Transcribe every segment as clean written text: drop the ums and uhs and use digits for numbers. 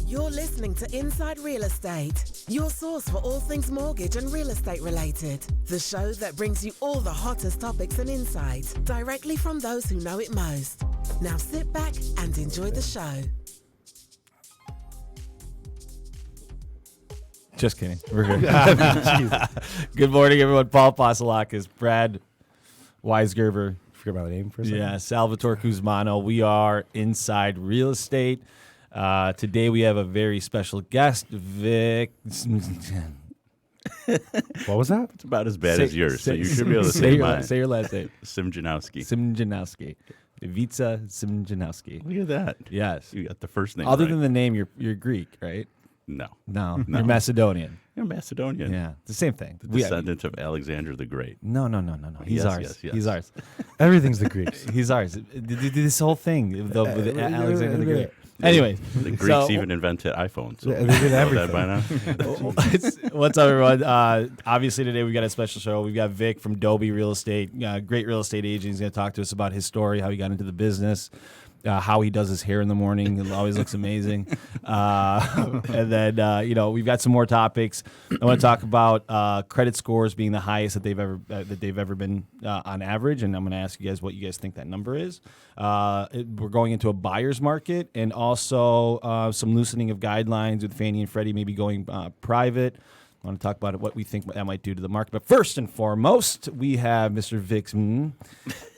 You're listening to Inside Real Estate, your source for all things mortgage and real estate related. The show that brings you all the hottest topics and insights directly from those who know it most. Now sit back and enjoy the show. Just kidding. We're good. Good morning, everyone. Paul Pasalakis, Brad Weisgerber. Forget my name for a second. Yeah, Salvatore Cusmano. We are Inside Real Estate. Today we have a very special guest, Vic. What was that? It's about as bad as yours, so you should be able to say mine. Say your last name. Simjanowski. Simjanowski. Ivica Simjanowski. Look at that. Yes. You got the first name Other right. than the name, you're Greek, right? No. No. You're Macedonian. You're Macedonian. Yeah, it's the same thing. The descendant of Alexander the Great. No. He's Yes, ours. yes. He's ours. Everything's the Greeks. He's ours. This whole thing with Alexander the Great. Anyway, The Greeks even invented iPhones. So They did everything. That by now? What's up, everyone? Obviously, today we've got a special show. We've got Vic from Dobie Real Estate, great real estate agent. He's going to talk to us about his story, how he got into the business, how he does his hair in the morning. It always looks amazing. And then, we've got some more topics. I want to talk about credit scores being the highest that they've ever been on average, and I'm going to ask you guys what you guys think that number is. We're going into a buyer's market, and also some loosening of guidelines with Fannie and Freddie maybe going private. I want to talk about what we think that might do to the market. But first and foremost, we have Mr. Vic.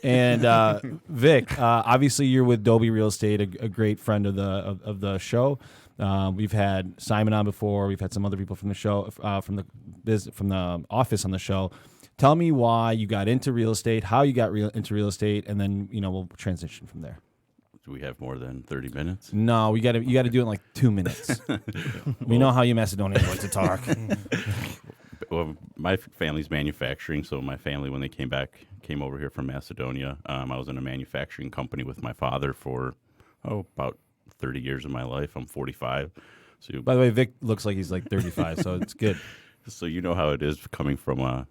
And Vic, obviously you're with Dobie Real Estate, a great friend of the show. We've had Simon on before. We've had some other people from the show, from the office on the show. Tell me why you got into real estate, how you got into real estate, and then we'll transition from there. Do we have more than 30 minutes? No, you got to do it in like 2 minutes. We know how you Macedonians like to talk. Well, my family's manufacturing, so my family, when they came over here from Macedonia. I was in a manufacturing company with my father for about 30 years of my life. I'm 45. So, by the way, Vic looks like he's like 35, so it's good. So you know how it is coming from a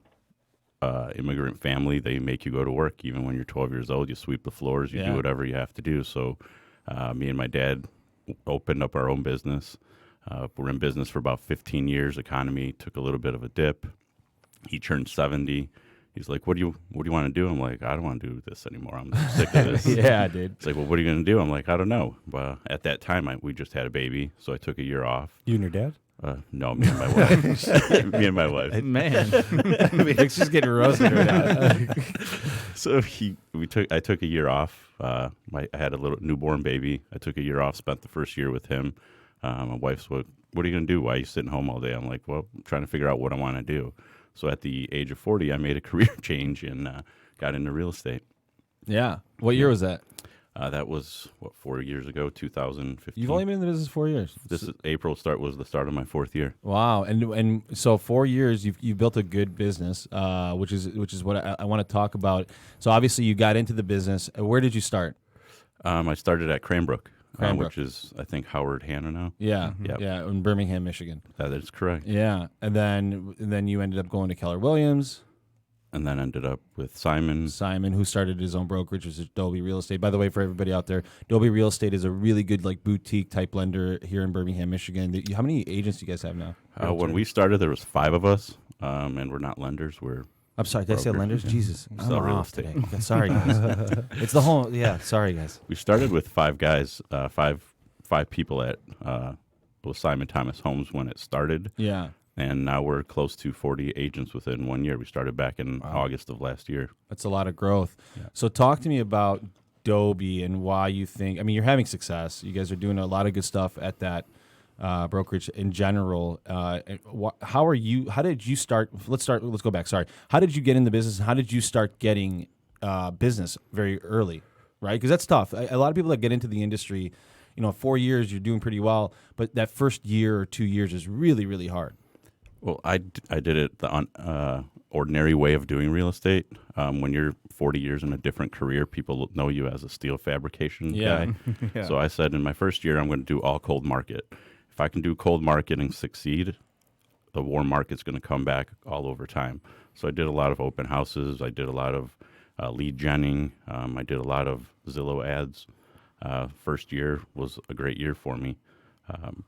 immigrant family. They make you go to work even when you're 12 years old. You sweep the floors, you do whatever you have to do. So me and my dad opened up our own business. We're in business for about 15 years. Economy took a little bit of a dip. He turned 70. He's like, what do you want to do? I'm like, I don't want to do this anymore. I'm sick of this. Yeah, dude. It's like, well, what are you going to do? I'm like, I don't know. But at that time, we just had a baby, so I took a year off. You and your dad? No, me and my wife. Me and my wife. Man, Vic's just getting roasted right now. So I took a year off. I had a little newborn baby. I took a year off, spent the first year with him. My wife's, what are you going to do? Why are you sitting home all day? I'm like, well, I'm trying to figure out what I want to do. So at the age of 40, I made a career change and got into real estate. Yeah. What year was that? That was 4 years ago, 2015. You've only been in the business 4 years. This is April was the start of my fourth year. Wow, and so 4 years you've built a good business, which is what I want to talk about. So obviously you got into the business. Where did you start? I started at Cranbrook, Cranbrook. which is I think Howard Hanna now. Yeah, Yep. yeah, in Birmingham, Michigan. That is correct. Yeah, and then you ended up going to Keller Williams. And then ended up with Simon, who started his own brokerage, which is Dobie Real Estate. By the way, for everybody out there, Dobie Real Estate is a really good boutique type lender here in Birmingham, Michigan. How many agents do you guys have now? When we started, there was 5 of us, and we're not lenders. I'm sorry, did I say lenders? Jesus, I'm Sell real off estate. today. Okay, sorry, guys. It's the whole. Yeah, sorry, guys. We started with 5 guys, five people at Simon Thomas Homes when it started. Yeah. And now we're close to 40 agents within 1 year. We started back in August of last year. That's a lot of growth. Yeah. So talk to me about Dobie and why you think, you're having success. You guys are doing a lot of good stuff at that brokerage in general. How did you start? Let's go back. Sorry. How did you get in the business? How did you start getting business very early, right? Because that's tough. A lot of people that get into the industry, 4 years, you're doing pretty well. But that first year or 2 years is really, really hard. Well, I did it the ordinary way of doing real estate. When you're 40 years in a different career, people know you as a steel fabrication guy. Yeah. So I said in my first year, I'm going to do all cold market. If I can do cold market and succeed, the warm market's going to come back all over time. So I did a lot of open houses. I did a lot of lead genning. I did a lot of Zillow ads. First year was a great year for me.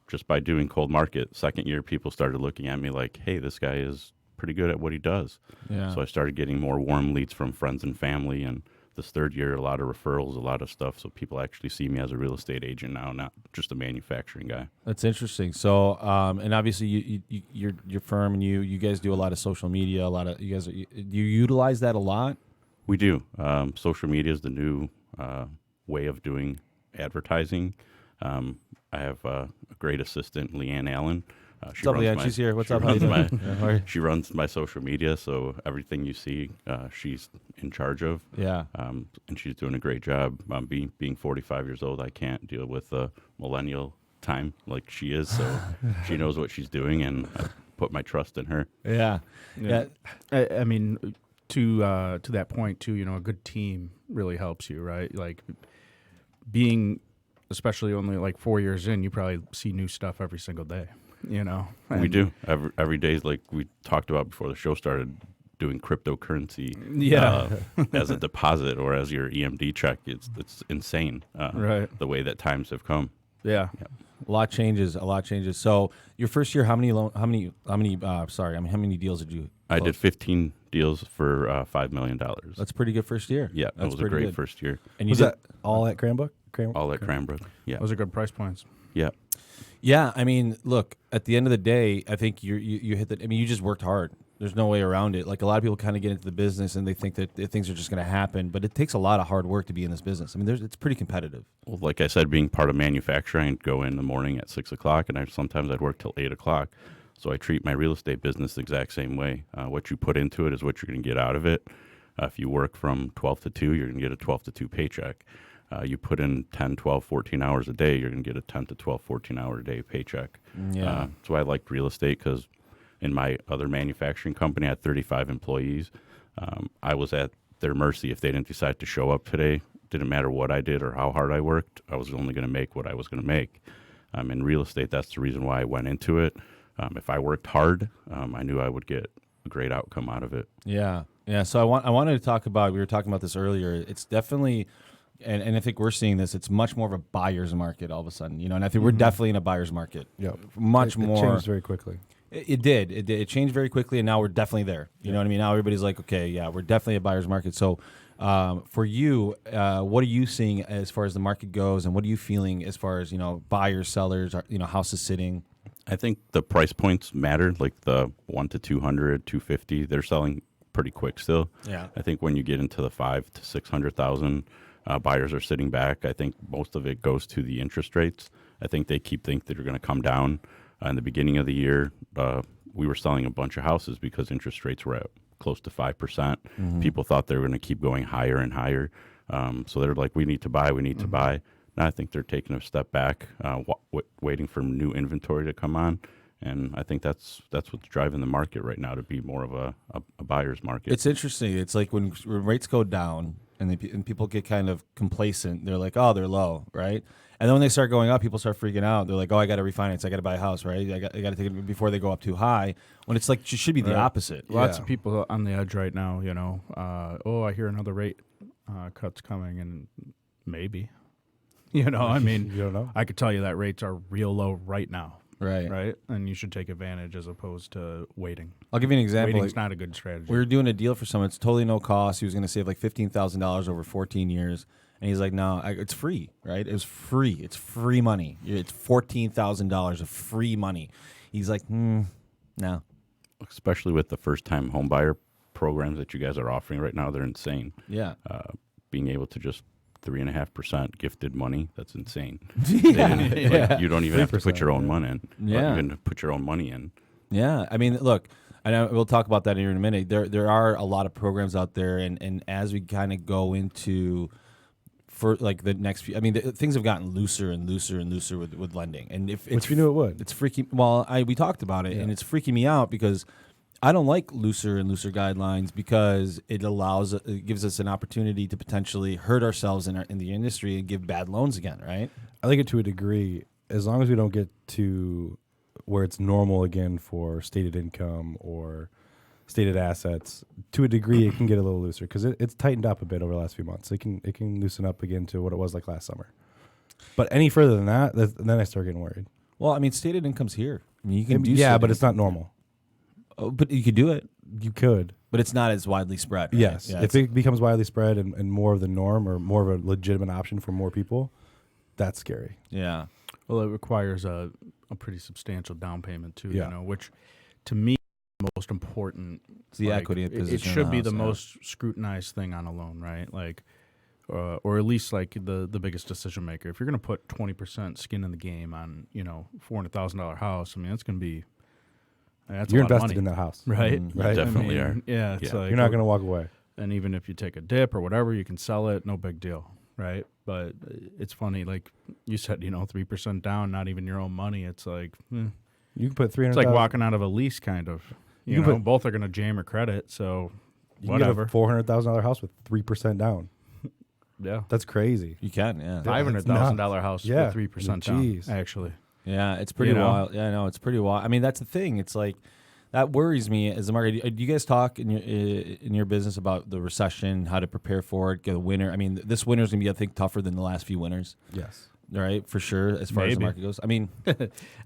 Just by doing cold market. Second year, people started looking at me like, hey, this guy is pretty good at what he does. Yeah. So I started getting more warm leads from friends and family. And this third year, a lot of referrals, a lot of stuff. So people actually see me as a real estate agent now, not just a manufacturing guy. That's interesting. So, and obviously, your firm and you guys do a lot of social media. A lot of you guys do you utilize that a lot? We do. Social media is the new way of doing advertising. I have a great assistant, Leanne Allen. What's up, Leanne? She's here. What's up? How you doing? She runs my social media, so everything you see, she's in charge of. Yeah. And she's doing a great job. Being 45 years old, I can't deal with millennial time like she is, so she knows what she's doing, and I put my trust in her. Yeah. I mean, to that point too, a good team really helps you, right? Like being, especially only like 4 years in, you probably see new stuff every single day. We do every day, like we talked about before the show started, doing cryptocurrency as a deposit or as your EMD check. It's insane, right? The way that times have come. Yeah. A lot changes. So your first year, how many deals did you close? I did 15 deals for $5 million. That's pretty good first year. Yeah, that was a great first year. And was that all at Cranbrook? All at Cranbrook. Yeah, Those are good price points. yeah. Yeah, I mean, look, at the end of the day, I think you hit the. I mean, you just worked hard. There's no way around it. Like a lot of people kind of get into the business and they think that things are just going to happen, but it takes a lot of hard work to be in this business. I mean, it's pretty competitive. Well, like I said, being part of manufacturing, I'd go in the morning at 6 o'clock, and sometimes I'd work till 8 o'clock. So I treat my real estate business the exact same way. What you put into it is what you're going to get out of it. If you work from 12 to 2, you're going to get a 12 to 2 paycheck. You put in 10, 12, 14 hours a day, you're going to get a 10 to 12, 14-hour a day paycheck. Yeah. That's why I liked real estate, because in my other manufacturing company, I had 35 employees. I was at their mercy. If they didn't decide to show up today, didn't matter what I did or how hard I worked, I was only going to make what I was going to make. In real estate, that's the reason why I went into it. If I worked hard, I knew I would get a great outcome out of it. Yeah. So I wanted to talk about, we were talking about this earlier, it's definitely, and I think we're seeing this, it's much more of a buyer's market all of a sudden, and I think we're definitely in a buyer's market. Yeah, Much it more. It changed very quickly. It did. It changed very quickly, and now we're definitely there. You know what I mean? Now everybody's like, okay, yeah, we're definitely a buyer's market. So for you, what are you seeing as far as the market goes, and what are you feeling as far as, buyers, sellers, houses sitting? I think the price points matter, like the 1 to 200, 250, they're selling pretty quick still. Yeah. I think when you get into the 5 to 600,000, buyers are sitting back. I think most of it goes to the interest rates. I think they think that they're going to come down. In the beginning of the year, we were selling a bunch of houses because interest rates were at close to 5%. Mm-hmm. People thought they were going to keep going higher and higher. So they're like, we need to buy, to buy. Now I think they're taking a step back, waiting for new inventory to come on. And I think that's what's driving the market right now to be more of a buyer's market. It's interesting. It's like when rates go down and people get kind of complacent, they're like, oh, they're low, right? And then when they start going up, people start freaking out. They're like, oh, I got to refinance. I got to buy a house, right? I got to take it before they go up too high. When it's like, it should be the opposite. Lots of people on the edge right now, I hear another rate cut's coming, and maybe. I mean, You don't know. I could tell you that rates are real low right now. Right. And you should take advantage as opposed to waiting. I'll give you an example. Waiting's not a good strategy. We were doing a deal for someone. It's totally no cost. He was going to save like $15,000 over 14 years. And he's like, no, it's free, right? It was free. It's free money. It's $14,000 of free money. He's like, no. Especially with the first-time home buyer programs that you guys are offering right now, they're insane. Yeah. Being able to just 3.5% gifted money, that's insane. Yeah. You don't even have to put your own money in. Yeah. You can put your own money in. Yeah. I mean, look, we'll talk about that here in a minute. There are a lot of programs out there, and as we kind of go into for like the next few, I mean, things have gotten looser and looser and looser with lending. And Which we knew it would. It's freaking. Well, we talked about it, and it's freaking me out because I don't like looser and looser guidelines because it gives us an opportunity to potentially hurt ourselves in the industry and give bad loans again, right? I like it to a degree, as long as we don't get to where it's normal again for stated income or stated assets. To a degree, it can get a little looser because it's tightened up a bit over the last few months. It can loosen up again to what it was like last summer. But any further than that, then I start getting worried. Well, I mean, stated income's here. I mean, you can do yeah, stated but it's not income. normal. Oh, but you could do it. You could. But it's not as widely spread. Right? Yes. Yeah, if it becomes widely spread and more of the norm or more of a legitimate option for more people, that's scary. yeah. Well, it requires a pretty substantial down payment too, Yeah. you know, which to me is the most important. It's the equity it position in should the be house, the yeah. most scrutinized thing on a loan, right? Like, or at least like the biggest decision maker. If you're going to put 20% skin in the game on, you know, $400,000 house, I mean, that's going to be that's You're a lot invested of in money, that house. right? Right. Definitely I are. mean, yeah, it's Yeah. like You're not going to walk away. and even if you take a dip or whatever, you can sell it, no big deal, right? But it's funny, like you said, you know, 3% down, not even your own money. It's like You can put 300. it's like walking out of a lease, kind of. You can know, put- both are going to jam your credit, so You can get whatever. a $400,000 house with 3% down. Yeah, That's crazy. You can, yeah. $500,000 house Yeah. with 3% down. Jeez. Actually, Yeah, it's pretty You know? wild. Yeah, no, it's pretty wild. I mean, that's the thing. It's like that worries me as a market. Do you guys talk in your business about the recession, how to prepare for it, get a winter? I mean, this winter is going to be, I think, tougher than the last few winters. Yes. Right, for sure, as far as the Maybe. market goes. I mean,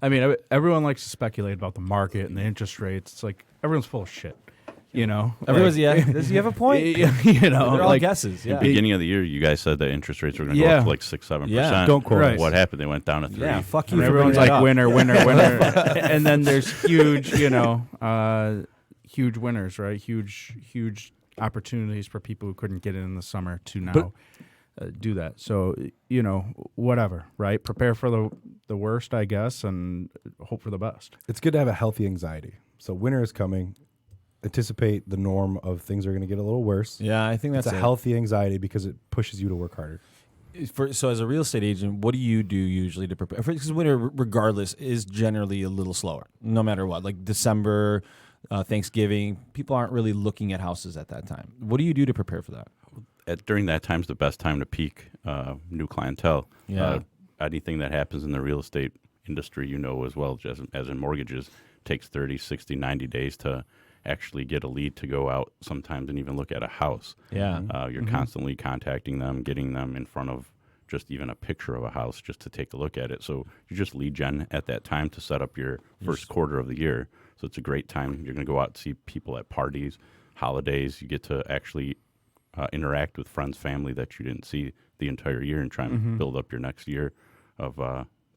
I mean, everyone likes to speculate about the market and the interest rates. It's like everyone's full of shit. You know, everyone's, like, you have a point. you know, They're all like guesses. In Yeah, the beginning of the year, you guys said that interest rates were going to go Yeah. up to like 6-7%. Yeah. Don't quote Right. us. What happened? They went down to 3. yeah. Fuck you. and for everyone's bringing like that up. winner, winner, winner, and then there's huge, you know, huge winners, right? Huge opportunities for people who couldn't get in the summer to now do that. So you know, whatever, right? Prepare for the worst, I guess, and hope for the best. It's good to have a healthy anxiety. So winter is coming. Anticipate the norm of things are going to get a little worse. Yeah, I think It's that's a it. healthy anxiety because it pushes you to work harder. So as a real estate agent, what do you do usually to prepare? Because winter, regardless, is generally a little slower, no matter what. Like December, Thanksgiving, people aren't really looking at houses at that time. What do you do to prepare for that? During that time's the best time to peak new clientele. Yeah. Anything that happens in the real estate industry, you know as well as in mortgages, takes 30, 60, 90 days to actually get a lead to go out sometimes and even look at a house. Yeah. You're constantly contacting them, getting them in front of just even a picture of a house just to take a look at it. So you just lead gen at that time to set up your first quarter of the year. So it's a great time. You're going to go out and see people at parties, holidays. You get to actually interact with friends, family that you didn't see the entire year and try and build up your next year of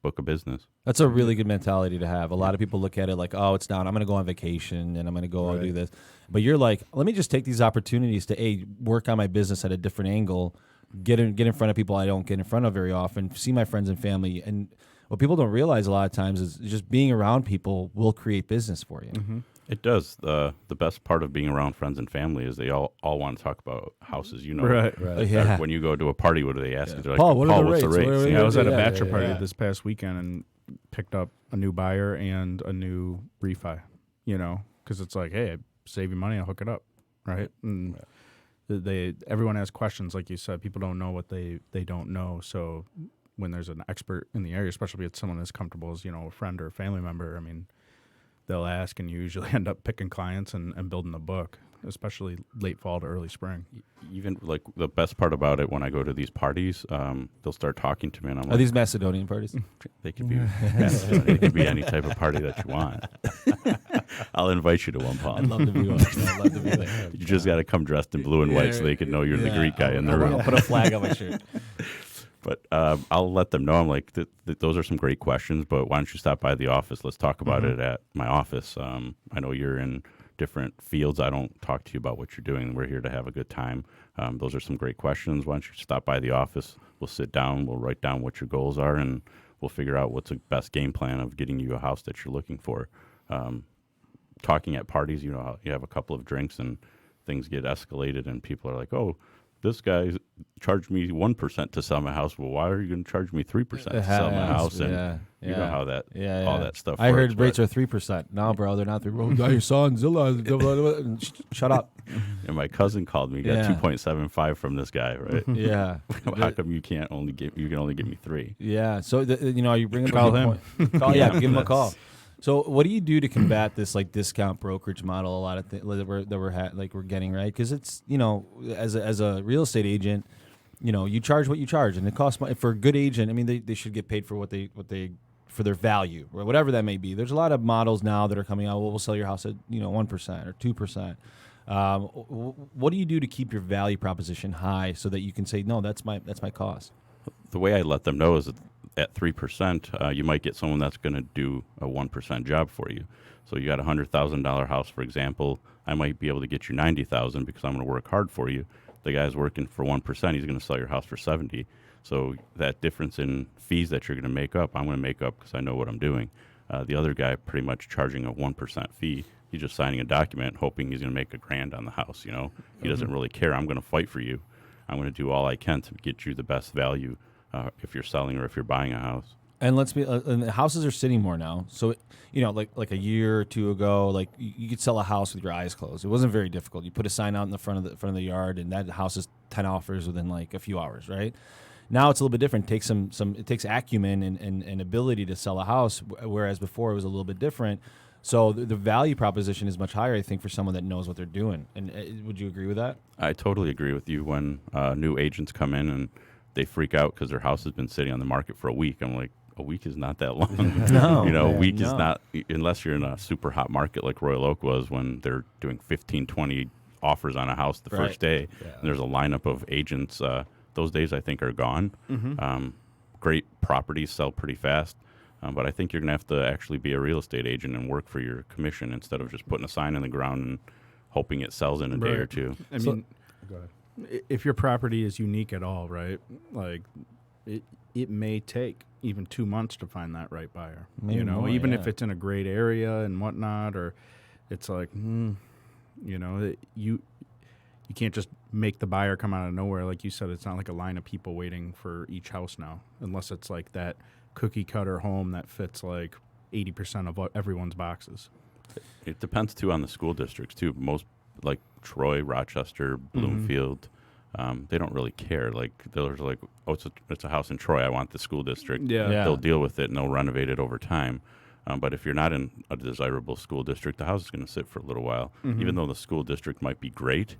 book of business. That's a really good mentality to have. A lot of people look at it like, oh, it's down. I'm going to go on vacation and I'm going to go and do this. But you're like, let me just take these opportunities to work on my business at a different angle, get in front of people I don't get in front of very often, see my friends and family. And what people don't realize a lot of times is just being around people will create business for you. It does. The best part of being around friends and family is they all want to talk about houses. You know, Right. Yeah. When you go to a party, what do they ask? They're like, Paul, what are the what's the rates? rates? What are we Yeah, I was at a Yeah, bachelor yeah, party yeah. this past weekend and picked up a new buyer and a new refi, you know, because it's like, hey, I save you money, I'll hook it up, right? And everyone has questions, like you said. People don't know what they don't know. So when there's an expert in the area, especially if it's someone as comfortable as, you know, a friend or a family member, I mean, they'll ask, and you usually end up picking clients and building a book, especially late fall to early spring. Even like the best part about it when I go to these parties, they'll start talking to me, and I'm Are like, these Macedonian parties? they could be, they could be any type of party that you want. I'll invite you to one, Paul. I'd love to be one. I'd love to be there. You just got to come dressed in blue and white so they can know you're the Greek guy in the I'll room. put a flag on my shirt. But I'll let them know. I'm like, those are some great questions, but why don't you stop by the office? Let's talk about it at my office. I know you're in different fields. I don't talk to you about what you're doing. We're here to have a good time. Those are some great questions. Why don't you stop by the office? We'll sit down. We'll write down what your goals are, and we'll figure out what's the best game plan of getting you a house that you're looking for. Talking at parties, you know, you have a couple of drinks and things get escalated, and people are like, oh, this guy charged me 1% to sell my house. Well, why are you going to charge me 3% to sell my house? And you know how that all that stuff I works, heard rates are 3%. No, bro, they're not 3%. Got your son, Zilla. Shut up. And my cousin called me, got Yeah. 2.75 from this guy, right? Yeah. How come you can only give me 3? Yeah. So, you know, you bring up Call a good him. point. Give him a call. So what do you do to combat this like discount brokerage model? A lot of that we're getting, right? Because it's, you know, as a real estate agent, you know, you charge what you charge, and it costs money for a good agent. I mean, they should get paid for what they for their value or whatever that may be. There's a lot of models now that are coming out. Well, we'll sell your house at 1% or 2%. What do you do to keep your value proposition high so that you can say, no, that's my cost? The way I let them know is that at 3%, you might get someone that's going to do a 1% job for you. So you got a $100,000 house, for example. I might be able to get you $90,000 because I'm going to work hard for you. The guy's working for 1%. He's going to sell your house for $70,000. So that difference in fees that you're going to make up, I'm going to make up because I know what I'm doing. The other guy pretty much charging a 1% fee. He's just signing a document, hoping he's going to make $1,000 on the house. You know, he doesn't really care. I'm going to fight for you. I'm going to do all I can to get you the best value if you're selling or if you're buying a house. And and the houses are sitting more now. So, you know, like a year or two ago, like you could sell a house with your eyes closed. It wasn't very difficult. You put a sign out in the front of the yard, and that house is 10 offers within like a few hours, right? Now it's a little bit different. It takes acumen and ability to sell a house, whereas before it was a little bit different. So the value proposition is much higher, I think, for someone that knows what they're doing. And would you agree with that? I totally agree with you. When new agents come in and they freak out because their house has been sitting on the market for a week, I'm like, a week is not that long. No, you know, a week is not, unless you're in a super hot market like Royal Oak was when they're doing 15, 20 offers on a house the first day. Yeah. And there's a lineup of agents. Those days, I think, are gone. Great properties sell pretty fast. But I think you're going to have to actually be a real estate agent and work for your commission instead of just putting a sign in the ground and hoping it sells in a day or two. I mean, go ahead. If your property is unique at all, right, like it may take even 2 months to find that right buyer. Maybe more, even yeah. if it's in a great area and whatnot, or it's like, you can't just make the buyer come out of nowhere. Like you said, it's not like a line of people waiting for each house now, unless it's like that cookie cutter home that fits like 80% of everyone's boxes. It depends too on the school districts too. Most like Troy, Rochester, Bloomfield, they don't really care. Like they're like, oh, it's a house in Troy. I want the school district. Yeah. They'll deal with it and they'll renovate it over time. But if you're not in a desirable school district, the house is going to sit for a little while. Even though the school district might be great,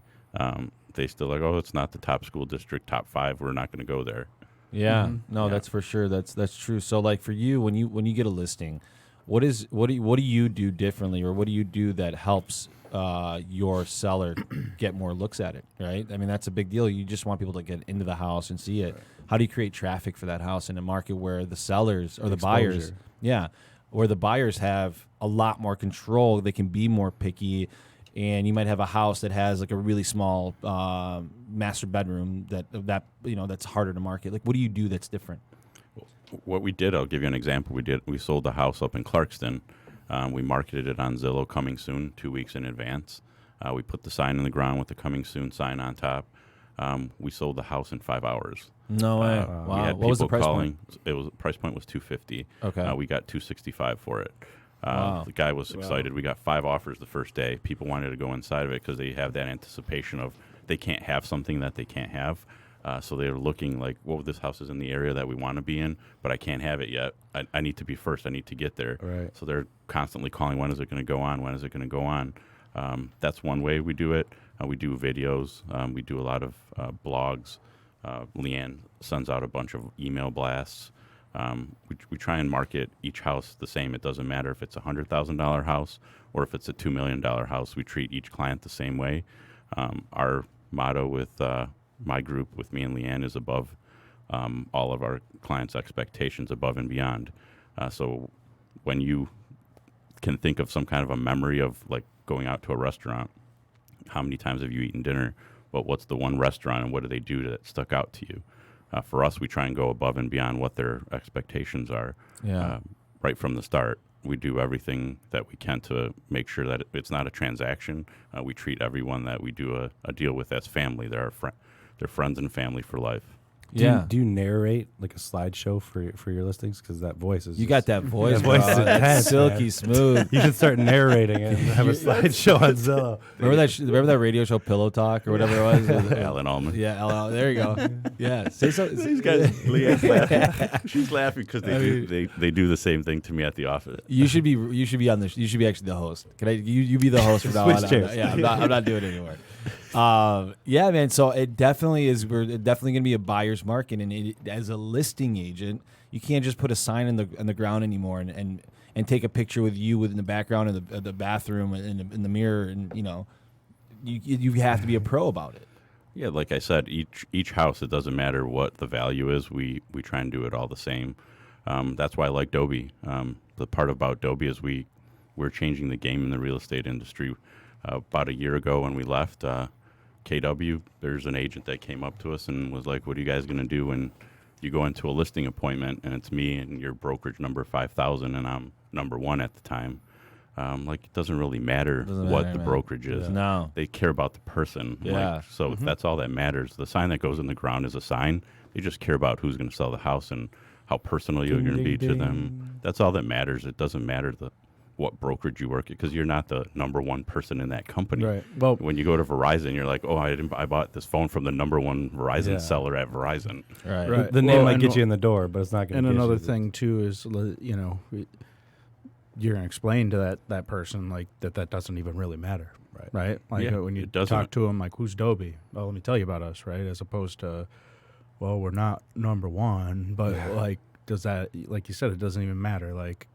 they still like, oh, it's not the top school district, top 5. We're not going to go there. Yeah, that's for sure. That's true. So, like for you, when you get a listing, what do you do differently, or what do you do that helps your seller get more looks at it? Right. I mean, that's a big deal. You just want people to get into the house and see it. Right. How do you create traffic for that house in a market where the sellers or the buyers, where the buyers have a lot more control? They can be more picky. And you might have a house that has like a really small master bedroom that's harder to market. Like, what do you do that's different? What we did, I'll give you an example. We sold the house up in Clarkston. We marketed it on Zillow, coming soon, 2 weeks in advance. We put the sign in the ground with the coming soon sign on top. We sold the house in 5 hours. No way! We Wow. had What was the people price calling. point? It was price point was $250. Okay. We got $265 for it. Wow. The guy was excited. We got 5 offers the first day. People wanted to go inside of it because they have that anticipation of they can't have something that they can't have. So they were looking like, well, this house is in the area that we want to be in, but I can't have it yet. I need to be first. I need to get there. Right. So they're constantly calling, when is it going to go on? When is it going to go on? That's one way we do it. We do videos. We do a lot of blogs. Leanne sends out a bunch of email blasts. We try and market each house the same. It doesn't matter if it's a $100,000 house or if it's a $2 million house. We treat each client the same way. Our motto with my group, with me and Leanne, is above all of our clients' expectations, above and beyond. So when you can think of some kind of a memory of like going out to a restaurant, how many times have you eaten dinner? But what's the one restaurant and what do they do that stuck out to you? For us, we try and go above and beyond what their expectations are. Right from the start. We do everything that we can to make sure that it's not a transaction. We treat everyone that we do a deal with as family. They're friends and family for life. Do you narrate like a slideshow for your listings? Because that voice is You got that voice, that voice bro. is That's intense, silky man. smooth. You should start narrating it and have a slideshow on Zillow. Remember that radio show Pillow Talk or whatever it was? Alan Allman. Yeah, there you go. Yeah, say so. These guys, Leanne's laughing. She's laughing because they do the same thing to me at the office. You should be on the. You should be actually the host. Can I? You be the host from now on. Switch chairs. Yeah, I'm not doing it anymore. Yeah, man. So it definitely is. We're definitely going to be a buyer's market, and as a listing agent, you can't just put a sign in the ground anymore and take a picture with you in the background in the bathroom in the mirror, and you have to be a pro about it. Yeah, like I said, each house, it doesn't matter what the value is. We try and do it all the same. That's why I like Dobie. The part about Dobie is we're changing the game in the real estate industry. About a year ago when we left KW, there's an agent that came up to us and was like, what are you guys going to do when you go into a listing appointment and it's me and your brokerage number 5,000 and I'm number 1 at the time? Like, it doesn't really matter what the brokerage is. Yeah. No. They care about the person. Yeah. Like, so that's all that matters. The sign that goes in the ground is a sign. They just care about who's going to sell the house and how personal you're going to be to them. That's all that matters. It doesn't matter what brokerage you work at, because you're not the number 1 person in that company. Right. Well, when you go to Verizon, you're like, oh, I bought this phone from the number 1 Verizon seller at Verizon. Right. The name might get you in the door, but it's not going to. And another thing too is, you're going to explain to that person like that doesn't even really matter, right? Like Yeah, when you it doesn't. talk to them, like, who's Dobie? Well, let me tell you about us, right? As opposed to, well, we're not number 1, but like, does that, like you said, it doesn't even matter. Like,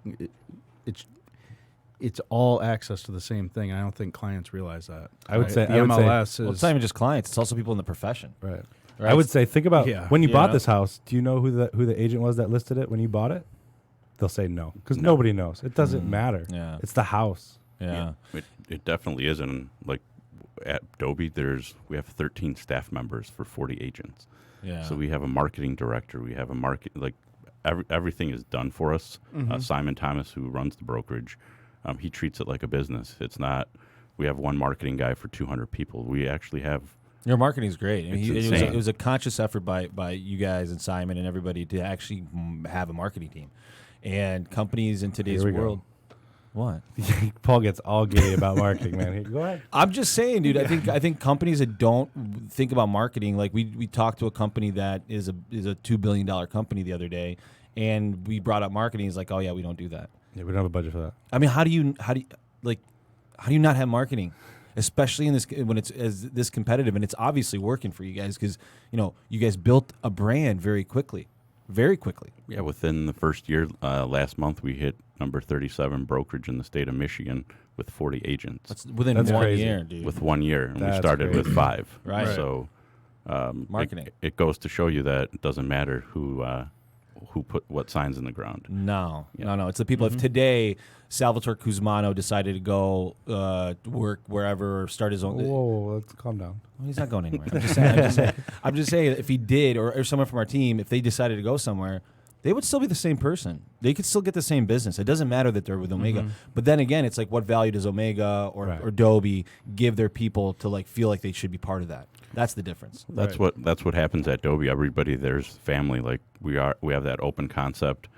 it's all access to the same thing. I don't think clients realize that. I would say the I would MLS say, is. Well, it's not even just clients; it's also people in the profession. right. Right. I would say think about when you bought know? this house. Do you know who the agent was that listed it when you bought it? They'll say no because nobody knows. It doesn't matter. Yeah. It's the house. Yeah. It definitely isn't. Like at Dobie, we have 13 staff members for 40 agents. Yeah. So we have a marketing director. We have a everything is done for us. Simon Thomas, who runs the brokerage, he treats it like a business. It's not. We have one marketing guy for 200 people. We actually have. Your marketing's great. I mean, It's it insane. was a conscious effort by you guys and Simon and everybody to actually have a marketing team. And companies in today's Here we go. world. What? Paul gets all giddy about marketing, man. Go ahead. I'm just saying, dude. I think companies that don't think about marketing, like we talked to a company that is a $2 billion company the other day, and we brought up marketing. He's like, oh yeah, we don't do that. Yeah, we don't have a budget for that. I mean, how do you not have marketing, especially in this when it's as this competitive, and it's obviously working for you guys because you guys built a brand very quickly. Yeah, within the first year, last month we hit number 37 brokerage in the state of Michigan with 40 agents. That's within That's 1 crazy. year, dude. With 1 year, and we That's started crazy. with 5. Right. So Marketing. It goes to show you that it doesn't matter who put what signs in the ground. No. It's the people. If today Salvatore Cusmano decided to go work wherever or start his own. Whoa, let's calm down. Well, he's not going anywhere. I'm just saying if he did, or someone from our team, if they decided to go somewhere, they would still be the same person. They could still get the same business. It doesn't matter that they're with Omega. But then again, it's like, what value does Omega or Dobie give their people to feel like they should be part of that? That's the difference. That's what happens at Dobie. Everybody there's family. Like we have that open concept.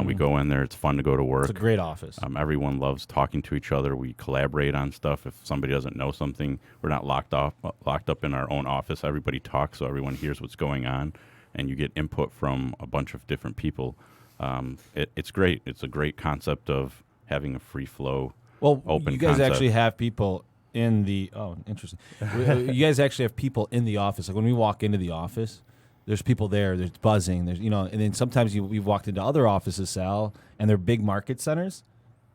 We go in there. It's fun to go to work. It's a great office. Everyone loves talking to each other. We collaborate on stuff. If somebody doesn't know something, we're not locked up in our own office. Everybody talks, so everyone hears what's going on, and you get input from a bunch of different people. It's great. It's a great concept of having a free flow. Well, open you guys concept. actually have people in the interesting. You guys actually have people in the office. Like when we walk into the office, there's people there. There's buzzing. There's and then sometimes we've walked into other offices, Sal, and they're big market centers.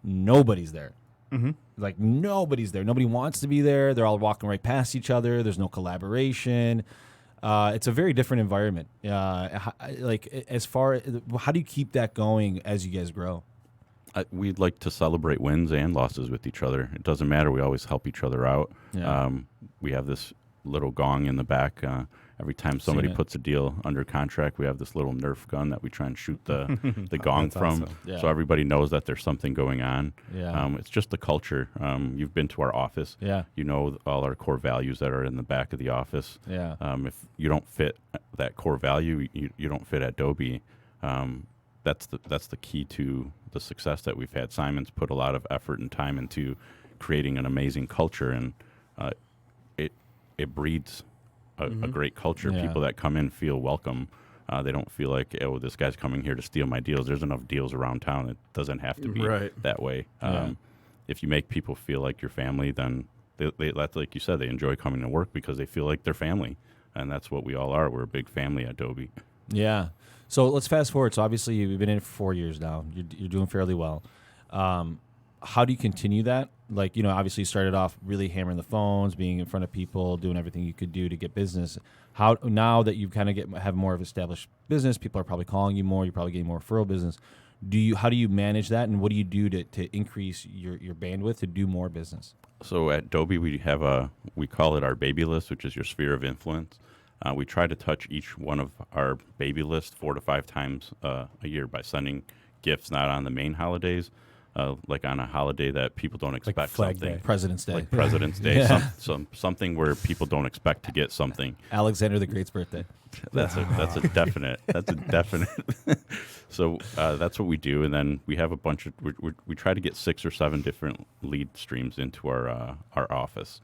Nobody's there. Like nobody's there. Nobody wants to be there. They're all walking right past each other. There's no collaboration. It's a very different environment. Like as far how do you keep that going as you guys grow? We'd like to celebrate wins and losses with each other. It doesn't matter. We always help each other out. Yeah. We have this little gong in the back. Every time somebody puts a deal under contract, we have this little Nerf gun that we try and shoot the gong That's from, awesome. Yeah. so everybody knows that there's something going on. Yeah. It's just the culture. You've been to our office. Yeah. You know all our core values that are in the back of the office. Yeah. If you don't fit that core value, you don't fit at Dobie. That's the key to the success that we've had. Simon's put a lot of effort and time into creating an amazing culture, and it breeds a great culture. Yeah. People that come in feel welcome. They don't feel like, oh, this guy's coming here to steal my deals. There's enough deals around town. It doesn't have to be that way. If you make people feel like your family, then that's like you said, they enjoy coming to work because they feel like they're family, and that's what we all are. We're a big family at Dobie. Yeah. So let's fast forward. So obviously you've been in it for 4 years now. You're doing fairly well. How do you continue that? Like, obviously you started off really hammering the phones, being in front of people, doing everything you could do to get business. How now that you kind of have more of established business, people are probably calling you more. You're probably getting more referral business. How do you manage that, and what do you do to increase your bandwidth to do more business? So at Dobie, we call it our baby list, which is your sphere of influence. We try to touch each one of our baby list 4 to 5 times a year by sending gifts, not on the main holidays, like on a holiday that people don't expect, Like Flag something. Day. President's Day. Like President's Day, Yeah. something where people don't expect to get something. Alexander the Great's birthday. That's a definite. That's a definite. So that's what we do, and then we have a bunch of. We try to get 6 or 7 different lead streams into our office.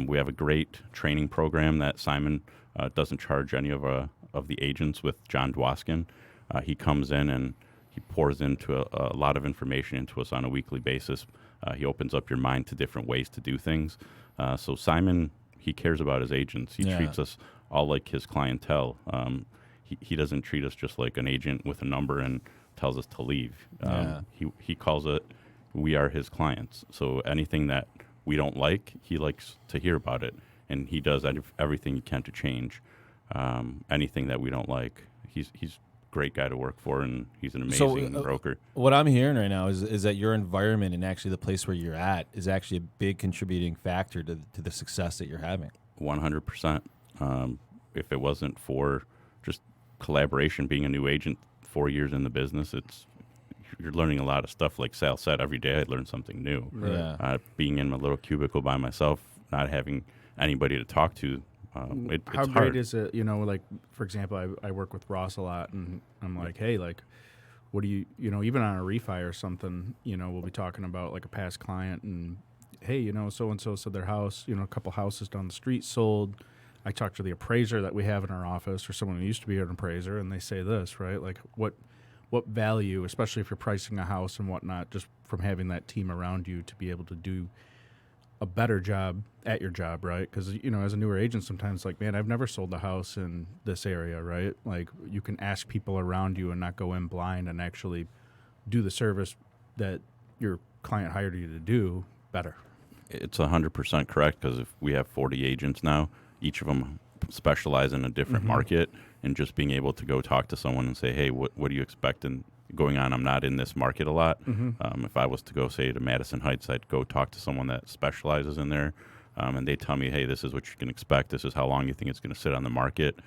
We have a great training program that Simon doesn't charge any of the agents with. John Dwoskin, he comes in and he pours into a lot of information into us on a weekly basis. He opens up your mind to different ways to do things. So Simon, he cares about his agents. He treats us all like his clientele. He doesn't treat us just like an agent with a number and tells us to leave. He calls it, we are his clients. So anything that we don't like, he likes to hear about it. And he does everything he can to change anything that we don't like. He's great guy to work for, and he's an amazing broker. What I'm hearing right now is that your environment and actually the place where you're at is actually a big contributing factor to the success that you're having. 100%. If it wasn't for just collaboration, being a new agent 4 years in the business, you're learning a lot of stuff. Like Sal said, every day I learn something new. Yeah. Being in my little cubicle by myself, not having anybody to talk to, it's How hard. great is it, like, for example, I work with Ross a lot, and I'm like, hey, like, what do you, even on a refi or something, we'll be talking about, like, a past client, and, hey, so-and-so said their house, a couple houses down the street sold. I talked to the appraiser that we have in our office, or someone who used to be an appraiser, and they say this, right? Like, what value, especially if you're pricing a house and whatnot, just from having that team around you to be able to do a better job at your job, right? Because, as a newer agent, sometimes like, man, I've never sold a house in this area, right? Like, you can ask people around you and not go in blind and actually do the service that your client hired you to do better. It's 100% correct, because if we have 40 agents now, each of them specialize in a different market, and just being able to go talk to someone and say, hey, what do you expect going on? I'm not in this market a lot. If I was to go, say, to Madison Heights, I'd go talk to someone that specializes in there, and they tell me, hey, this is what you can expect. This is how long you think it's going to sit on the market.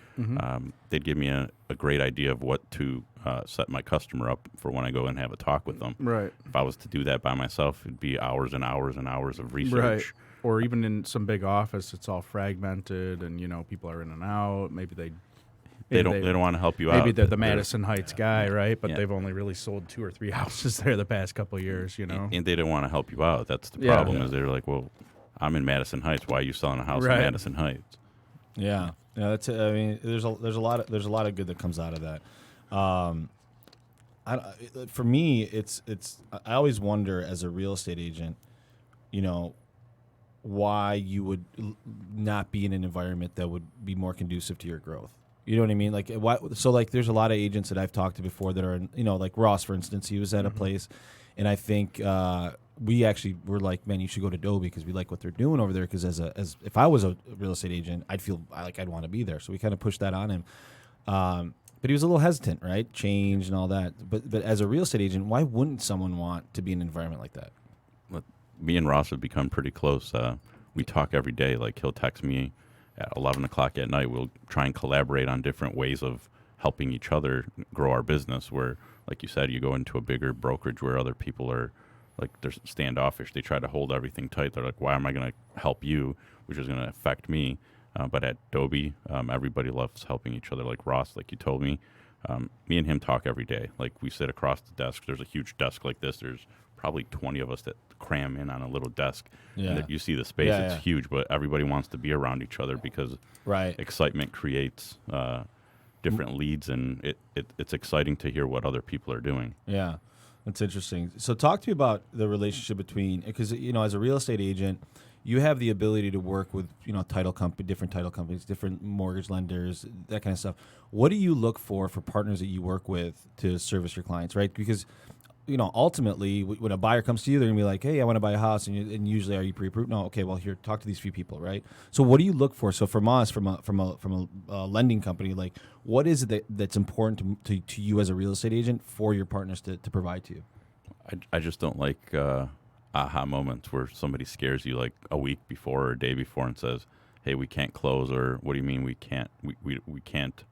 They'd give me a great idea of what to set my customer up for when I go and have a talk with them. Right. If I was to do that by myself, it'd be hours and hours and hours of research. Right. Or even in some big office, it's all fragmented, and people are in and out. Maybe they don't want to help you out. Maybe they're the Madison Heights guy, right? But Yeah. they've only really sold 2 or 3 houses there the past couple of years, And they don't want to help you out. That's the problem. Is they're like, well, I'm in Madison Heights. Why are you selling a house in Madison Heights? Yeah, that's. I mean, there's a lot of good that comes out of that. For me, it's. I always wonder as a real estate agent, why you would not be in an environment that would be more conducive to your growth. You know what I mean? Like, why? So, like, there's a lot of agents that I've talked to before that are, like Ross, for instance. He was at a place, and I think we actually were like, man, you should go to Dobie because we like what they're doing over there. Because as if I was a real estate agent, I'd feel like I'd want to be there. So we kind of pushed that on him. But he was a little hesitant, right? Change and all that. But as a real estate agent, why wouldn't someone want to be in an environment like that? Me and Ross have become pretty close. We talk every day. Like, he'll text me at 11 o'clock at night. We'll try and collaborate on different ways of helping each other grow our business, where, like you said, you go into a bigger brokerage where other people are, like, they're standoffish. They try to hold everything tight. They're like, why am I going to help you, which is going to affect me? But at Dobie, everybody loves helping each other. Like Ross, like you told me, me and him talk every day. Like we sit across the desk. There's a huge desk like this. There's probably 20 of us that cram in on a little desk. Yeah. And you see the space, it's huge, but everybody wants to be around each other because excitement creates different leads, and it's exciting to hear what other people are doing. Yeah, that's interesting. So talk to me about the relationship between, because, as a real estate agent, you have the ability to work with, different title companies, different mortgage lenders, that kind of stuff. What do you look for partners that you work with to service your clients, right? Because ultimately, when a buyer comes to you, they're gonna be like, "Hey, I want to buy a house," and usually, are you pre-approved? No, okay. Well, here, talk to these few people, right? So, what do you look for? So, from us, from a lending company, like, what is it that's important to you as a real estate agent for your partners to provide to you? I just don't like aha moments where somebody scares you like a week before or a day before and says, "Hey, we can't close," or "What do you mean we can't? We can't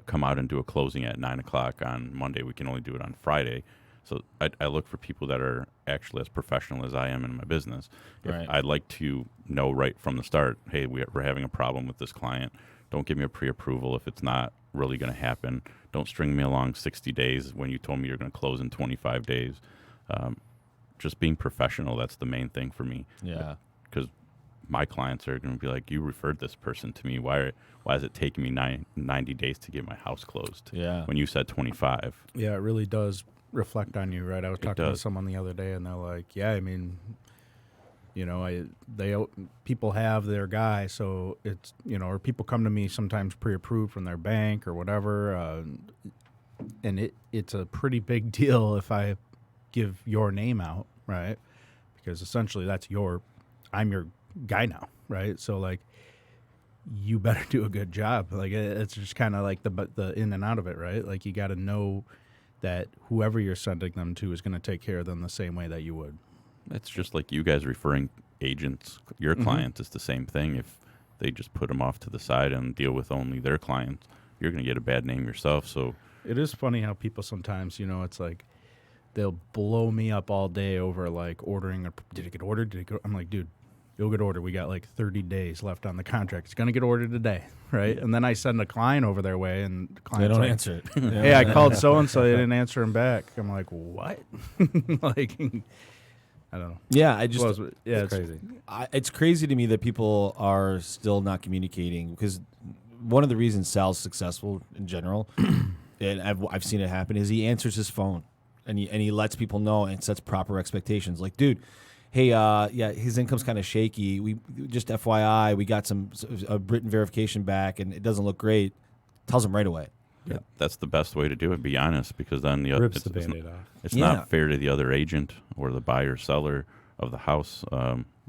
come out and do a closing at 9:00 on Monday. We can only do it on Friday." So I look for people that are actually as professional as I am in my business. Right. I'd like to know right from the start, hey, we're having a problem with this client. Don't give me a pre-approval if it's not really going to happen. Don't string me along 60 days when you told me you're going to close in 25 days. Just being professional, that's the main thing for me. Yeah. Because my clients are going to be like, you referred this person to me. Why is it taking me 90 days to get my house closed? Yeah. When you said 25. Yeah, it really does reflect on you, right? I was talking to someone the other day, and they're like, "Yeah, I mean, people have their guy, so it's or people come to me sometimes pre-approved from their bank or whatever, and it's a pretty big deal if I give your name out, right? Because essentially I'm your guy now, right? So like, you better do a good job. Like it's just kind of like the in and out of it, right? Like you got to know that whoever you're sending them to is going to take care of them the same way that you would. It's just like you guys referring agents, your clients. It's the same thing. If they just put them off to the side and deal with only their clients, you're going to get a bad name yourself. So it is funny how people sometimes, it's like they'll blow me up all day over like ordering. Did it get ordered? I'm like, dude, you'll get ordered. We got like 30 days left on the contract. It's going to get ordered today, right? And then I send a client over their way, and the client's they don't like, answer it. Hey, I called so-and-so. They didn't answer him back. I'm like, what? Like, I don't know. Yeah, it's crazy. It's crazy to me that people are still not communicating, because one of the reasons Sal's successful in general, and I've seen it happen, is he answers his phone and he lets people know and sets proper expectations. Like, dude, hey, his income's kind of shaky. We just FYI, we got a written verification back, and it doesn't look great. Tells him right away. yeah, that's the best way to do it. Be honest, because then Rips the Band-Aid off. It's not fair to the other agent or the buyer seller of the house.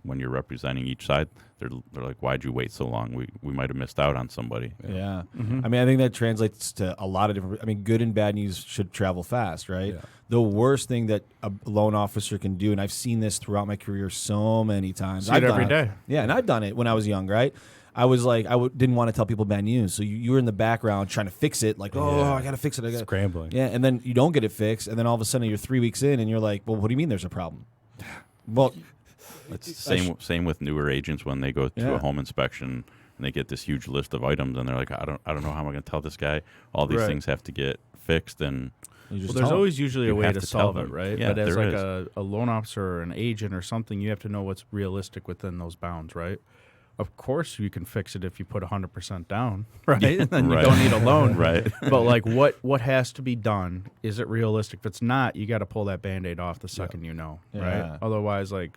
When you're representing each side, they're like, "Why'd you wait so long? We might have missed out on somebody." Yeah. I mean, I think that translates to a lot of different. I mean, good and bad news should travel fast, right? Yeah. The worst thing that a loan officer can do, and I've seen this throughout my career so many times. See it every day. Yeah, and I've done it when I was young, right? I was like, didn't want to tell people bad news, so you were in the background trying to fix it, like, I got to fix it. Scrambling. Yeah, and then you don't get it fixed, and then all of a sudden you're 3 weeks in, and you're like, well, what do you mean there's a problem? Well, it's the same with newer agents when they go to a home inspection and they get this huge list of items, and they're like, I don't know how am I going to tell this guy all these things have to get fixed, and there's always usually a way to solve it, right? Yeah, but as like a loan officer or an agent or something, you have to know what's realistic within those bounds, right? Of course, you can fix it if you put 100% down, right? And then you don't need a loan, right? But like, what has to be done? Is it realistic? If it's not, you got to pull that Band-Aid off the second you know, right? Otherwise, like,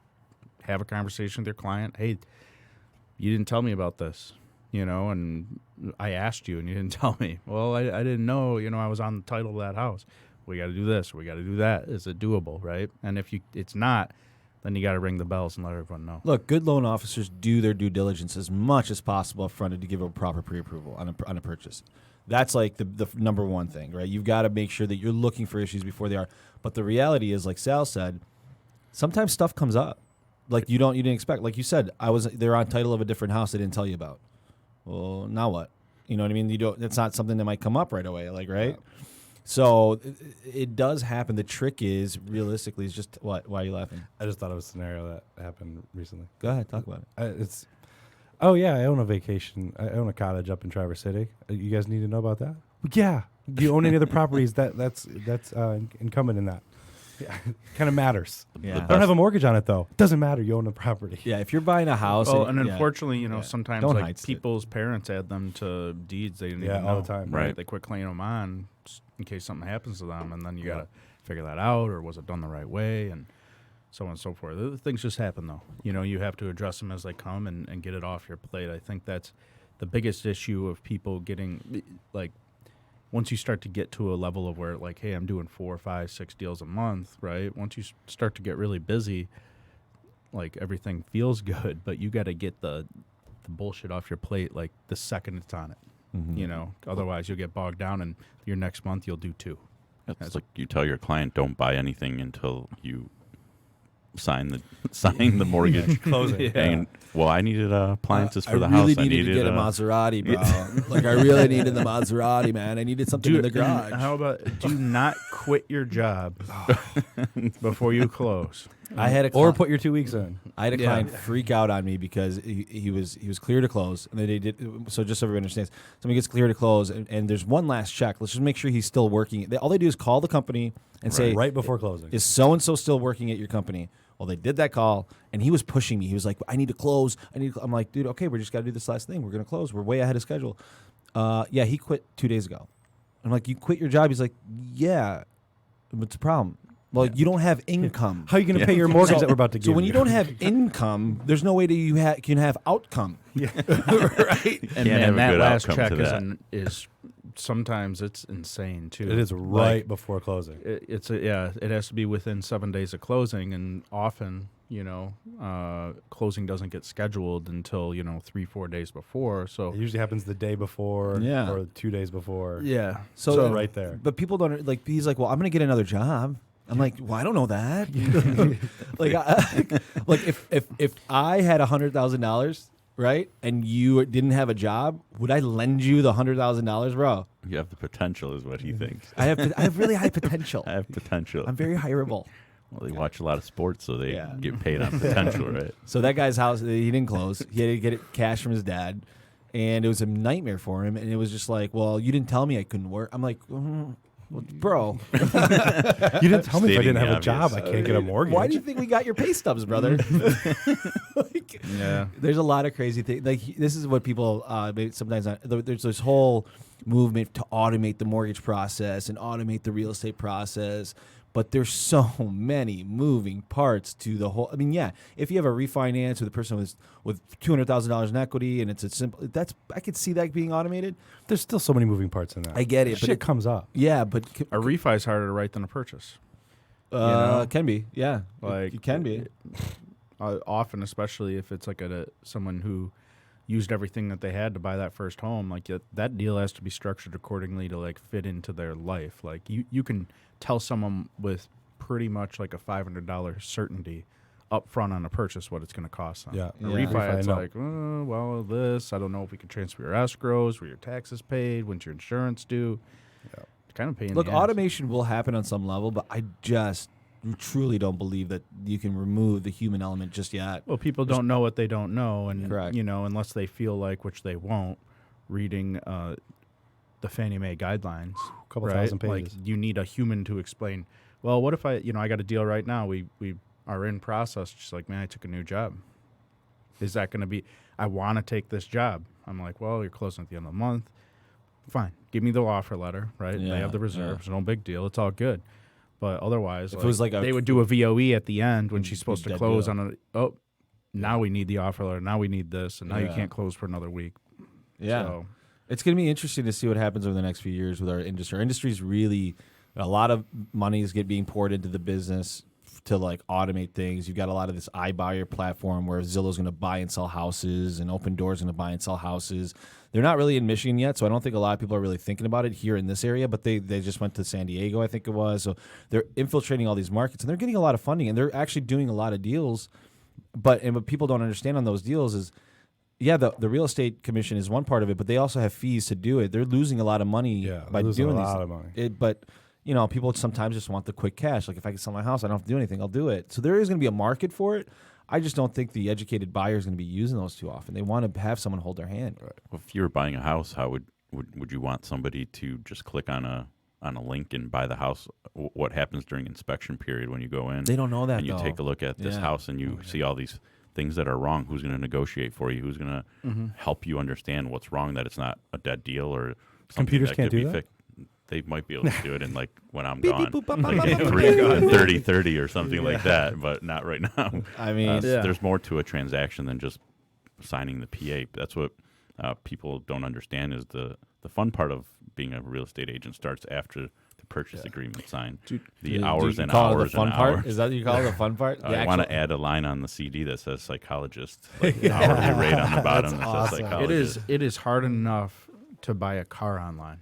have a conversation with your client. Hey, you didn't tell me about this, and I asked you and you didn't tell me. Well, I didn't know, I was on the title of that house. We got to do this. We got to do that. Is it doable, right? And if it's not, then you got to ring the bells and let everyone know. Look, good loan officers do their due diligence as much as possible up front to give a proper pre-approval on a purchase. That's like the number one thing, right? You've got to make sure that you're looking for issues before they are. But the reality is, like Sal said, sometimes stuff comes up. Like you didn't expect. Like you said, they're on title of a different house they didn't tell you about. Well, now what? You know what I mean? It's not something that might come up right away, like, right? Yeah. So it does happen. The trick is, realistically, is just what? Why are you laughing? I just thought of a scenario that happened recently. Go ahead, talk about it. Oh yeah, I own a vacation. I own a cottage up in Traverse City. You guys need to know about that? Yeah. Do you own any other properties that's incumbent in that? Yeah, kind of matters. Yeah. I don't have a mortgage on it though. Doesn't matter. You own a property. Yeah, if you're buying a house, Oh, and unfortunately, Yeah. sometimes Don't like hide it. people's parents add them to deeds they didn't Yeah, even all know. the time. Right. They quit claiming them on in case something happens to them, and then you gotta figure that out, or was it done the right way, and so on and so forth. Things just happen though. You have to address them as they come and get it off your plate. I think that's the biggest issue of people getting like. Once you start to get to a level of where, like, hey, I'm doing 4, 5, 6 deals a month, right? Once you start to get really busy, like, everything feels good, but you got to get the bullshit off your plate, like, the second it's on it, Otherwise, you'll get bogged down, and your next month you'll do 2. It's like you tell your client, don't buy anything until you sign the mortgage. Closing. And, well, I needed appliances for the I really house. needed to get a Maserati, bro. Like, I really needed the Maserati, man. I needed something in the garage. How about do not quit your job before you close? I had a Or put your 2 weeks in. I had a client freak out on me because he was clear to close, and they did. So just so everybody understands, somebody gets clear to close, and there's one last check. Let's just make sure he's still working. All they do is call the company and say, Right before closing. "Is so and so still working at your company?" Well, they did that call, and he was pushing me. He was like, "I need to close. I'm like, dude, okay, we just got to do this last thing. We're gonna close. We're way ahead of schedule." Yeah, he quit 2 days ago. I'm like, "You quit your job?" He's like, "Yeah, what's the problem?" Well, you don't have income. How are you going to pay your mortgage that we're about to give So when you? you don't have income, there's no way that you can have outcome. Yeah. Right? And Can't have a that good last outcome check to that. is sometimes it's insane too. It is right before closing. It has to be within 7 days of closing, and often closing doesn't get scheduled until 3-4 days before. So It usually happens the day before or 2 days before. yeah, So right there. But people don't like. He's like, "Well, I'm going to get another job." I'm like, "Well, I don't know that." like if I had $100,000, right, and you didn't have a job, would I lend you the $100,000, bro? You have the potential, is what he thinks. I have really high potential. I have potential. I'm very hireable. Well, they watch a lot of sports, so they Yeah. get paid on potential, right? So that guy's house, he didn't close. He had to get it cash from his dad, and it was a nightmare for him. And it was just like, "Well, you didn't tell me I couldn't work." I'm like, well, "Bro, You didn't tell me if I Stating didn't have the a job, I obvious. can't get a mortgage. why do you think we got your pay stubs, brother?" Like, yeah. there's a lot of crazy things. Like, this is what people sometimes there's this whole movement to automate the mortgage process and automate the real estate process. But there's so many moving parts to the whole. I mean, yeah, if you have a refinance with a person with $200,000 in equity and it's a simple, I could see that being automated. There's still so many moving parts in that. I get it, but Shit comes up. yeah, but A refi is harder to write than a purchase. can be, yeah, Like it can be. Often, especially if it's like someone who used everything that they had to buy that first home, like that deal has to be structured accordingly to like fit into their life. Like you can tell someone with pretty much like a $500 certainty up front on a purchase what it's going to cost them. Yeah. A Yeah. refi, it's no. like, well, this, I don't know if we can transfer your escrows, where your taxes paid, when's your insurance due. Yeah. It's kind of pain. Look, in the ass. automation will happen on some level, but I just truly don't believe that you can remove the human element just yet. Well, people don't know what they don't know, and Correct. Unless they feel like, which they won't, reading the Fannie Mae guidelines, Couple right? thousand Like pages. you need a human to explain. Well, what if I got a deal right now? We are in process. Just like, man, I took a new job. Is that going to be? I want to take this job. I'm like, well, you're closing at the end of the month. Fine, give me the offer letter, right? Yeah, They have the reserves. No big deal. It's all good. But otherwise, If it was like they would do a VOE at the end when she's supposed to dead close deal. on a. Oh, now we need the offer letter. Now we need this, and now you Yeah. can't close for another week. Yeah. So, It's going to be interesting to see what happens over the next few years with our industry. Our industry's really, a lot of money is being poured into the business to like automate things. You've got a lot of this iBuyer platform where Zillow's going to buy and sell houses and Open Door's going to buy and sell houses. They're not really in Michigan yet, so I don't think a lot of people are really thinking about it here in this area, but they just went to San Diego, I think it was. So they're infiltrating all these markets, and they're getting a lot of funding, and they're actually doing a lot of deals. But what people don't understand on those deals is, yeah, the real estate commission is one part of it, but they also have fees to do it. They're losing a lot of money by losing doing a these. lot of money. But people sometimes just want the quick cash. Like if I can sell my house, I don't have to do anything. I'll do it. So there is going to be a market for it. I just don't think the educated buyer is going to be using those too often. They want to have someone hold their hand. Well, if you were buying a house, how would you want somebody to just click on a link and buy the house? What happens during inspection period when you go in? They don't know that, and you though. take a look at this house and you see all these things that are wrong. Who's going to negotiate for you? Who's going to help you understand what's wrong, that it's not a dead deal or something Computers that can't could do be that? fixed? They might be able to do it in, like, when I'm gone, boop, like bop, bop, 30-30 or something like that, but not right now. I mean, There's more to a transaction than just signing the PA. That's what people don't understand, is the fun part of being a real estate agent starts after the purchase agreement signed. The hours and call hours it the fun and part? hours. Is that what you call it, the fun part? I want to add a line on the CD that says psychologist, like hourly rate on the bottom that says psychologist. It is hard enough to buy a car online,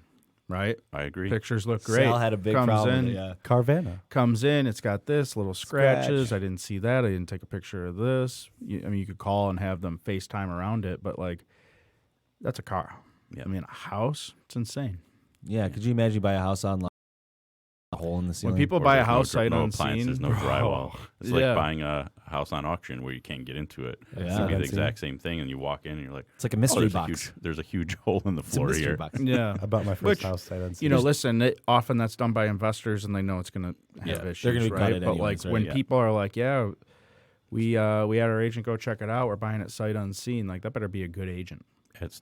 right? I agree. Pictures look great. Sal had a big comes problem. in, Yeah. Carvana. comes in. It's got this little scratches. Scratch. I didn't see that. I didn't take a picture of this. You could call and have them FaceTime around it, but like, that's a car. Yeah. I mean, a house. It's insane. Yeah, could you imagine you buy a house online, a hole in the ceiling? When people Or buy a there's house sight no unseen, appliances, no drywall. It's like yeah. buying a house on auction where you can't get into it. Yeah. It's gonna be the Unseen. exact same thing, and you walk in and you're like, It's like a mystery there's box. there's a huge hole in the It's a floor mystery here. box. Yeah. I bought my first Which, house sight unseen. You know, listen, often that's done by investors, and they know it's going to have Yeah, issues, they're gonna be right? gutted But anyways, like when right? people are like, "Yeah, we had our agent go check it out. We're buying it sight unseen." Like, that better be a good agent. It's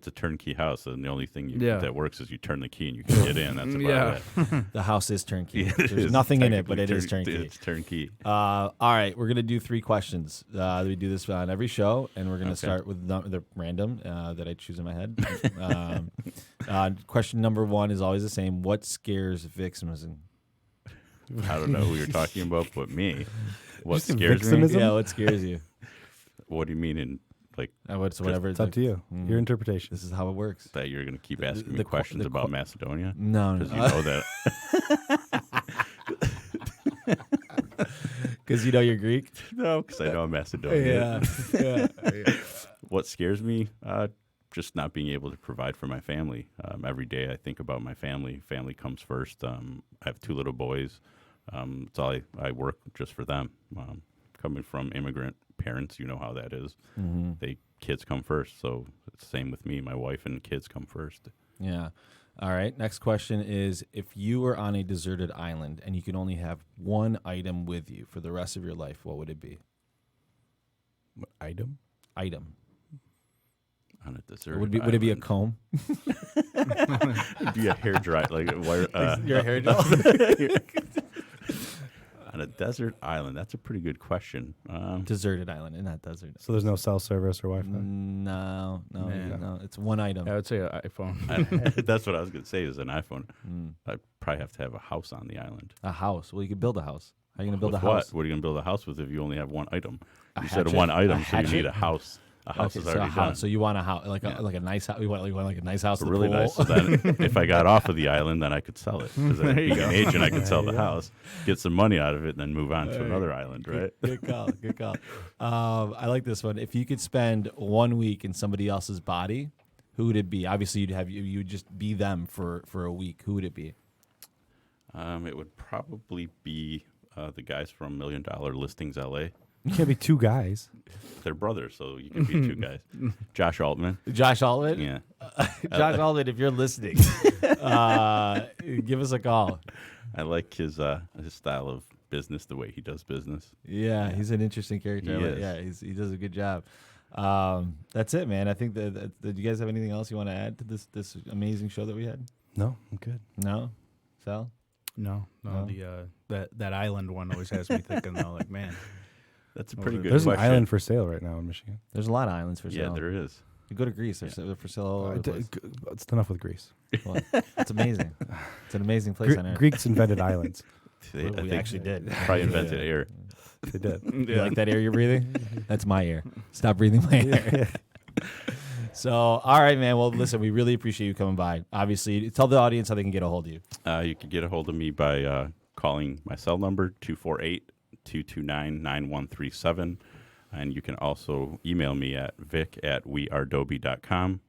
a turnkey house, and the only thing Yeah. that works is you turn the key and you can get in. That's about it. The house is turnkey. It There's is nothing in it, but it technically is turnkey. It's turnkey. All right, we're gonna do 3 questions. We do this on every show, and we're gonna start with the random that I choose in my head. Question number 1 is always the same. What scares Vixemism? I don't know who you're talking about, but me. What Just a scares me? Vixemism? Yeah, what scares you? What do you mean in, like, What's whatever. It's up to you. Your interpretation. This is how it works. that you're going to keep asking the me qu- questions the about qu- Macedonia? No, Because you know that. because you know you're Greek. No, because I know I'm Macedonian. Yeah. What scares me? Just not being able to provide for my family. Every day I think about my family. Family comes first. I have 2 little boys. It's all I work just for them. Coming from immigrant parents, you know how that is. Kids come first. So it's the same with me. My wife and kids come first. Yeah. All right. Next question is: if you were on a deserted island and you could only have one item with you for the rest of your life, what would it be? What item? Item. On a desert Would it be a island. comb? It'd be a hair dry, like wire, Your hair gel? on a desert island. That's a pretty good question. Deserted island, and not desert. So there's no cell service or Wi-Fi? No. Man. No. It's one item. I would say an iPhone. That's what I was going to say is an iPhone. I'd probably have to have a house on the island. A house. Well, you could build a house. How are you going to build With a house? What are you going to build a house with if you only have one item? A You said hatchet? one item, A so you need hatchet? a house. A house is so already done. So you want a house, like a nice house. You want like a nice house. But with really a pool? nice. So then if I got off of the island, then I could sell it. Because being an agent, I could sell the house, get some money out of it, and then move on to another island, right? Good call. Good call. I like this one. If you could spend 1 week in somebody else's body, who would it be? Obviously, you would just be them for a week. Who would it be? It would probably be the guys from $1 Million Listings LA. You can't be 2 guys. They're brothers, so you can be 2 guys. Josh Altman. Josh Altman? Yeah. Josh Altman, if you're listening, give us a call. I like his style of business, the way he does business. Yeah, he's an interesting character. He is. Yeah, he does a good job. That's it, man. I think that do you guys have anything else you want to add to this amazing show that we had? No, I'm good. No? Sal? No. That island one always has me thinking though, like, man. That's a pretty good There's question. an island for sale right now in Michigan. There's a lot of islands for sale. Yeah, there is. You go to Greece, they're for sale all over the place. It's enough with Greece. Well, it's amazing. It's an amazing place on earth. Greeks invented islands. I We think actually did. probably invented air. They did. You like that air you're breathing? That's my air. Stop breathing my air. So, all right, man. Well, listen, we really appreciate you coming by. Obviously, tell the audience how they can get a hold of you. You can get a hold of me by calling my cell number, 248-229-9137. And you can also email me at vic@wearedoby.com.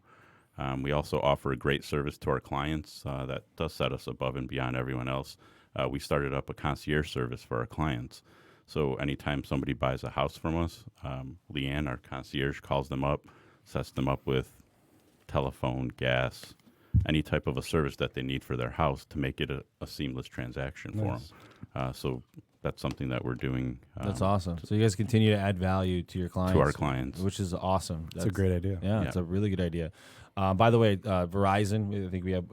We also offer a great service to our clients that does set us above and beyond everyone else. We started up a concierge service for our clients. So anytime somebody buys a house from us, Leanne, our concierge, calls them up, sets them up with telephone, gas, any type of a service that they need for their house to make it a seamless transaction for them. So that's something that we're doing. That's awesome. So you guys continue to add value to your clients. To our clients. Which is awesome. That's a great idea. Yeah, it's a really good idea. By the way, Verizon, I think we have,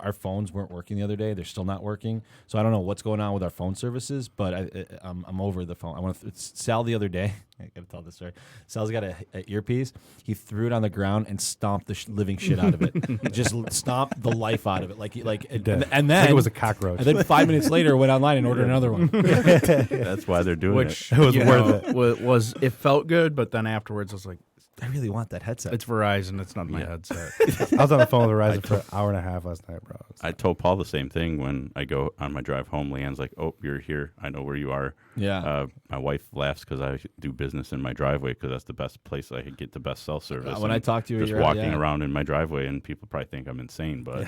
our phones weren't working the other day. They're still not working. So I don't know what's going on with our phone services, but I'm over the phone. I want to, Sal the other day, I got to tell this story. Sal's got an earpiece. He threw it on the ground and stomped the living shit out of it. Just stomped the life out of it. And then it was a cockroach. And then 5 minutes later, went online and ordered another one. That's why they're doing it. It was worth it. It felt good, but then afterwards I was like, I really want that headset. it's Verizon. It's not my headset. I was on the phone with Verizon for an hour and a half last night, bro. I told Paul the same thing when I go on my drive home. Leanne's like, "Oh, you're here. I know where you are." Yeah. My wife laughs because I do business in my driveway because that's the best place I could get the best cell service. When I talk to you, just you're walking around in my driveway, and people probably think I'm insane, but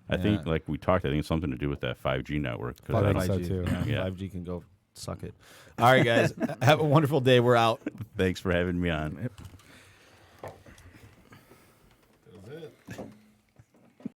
I think, like we talked, I think it's something to do with that 5G network. I think so too. Yeah. 5G can go suck it. All right, guys. Have a wonderful day. We're out. Thanks for having me on.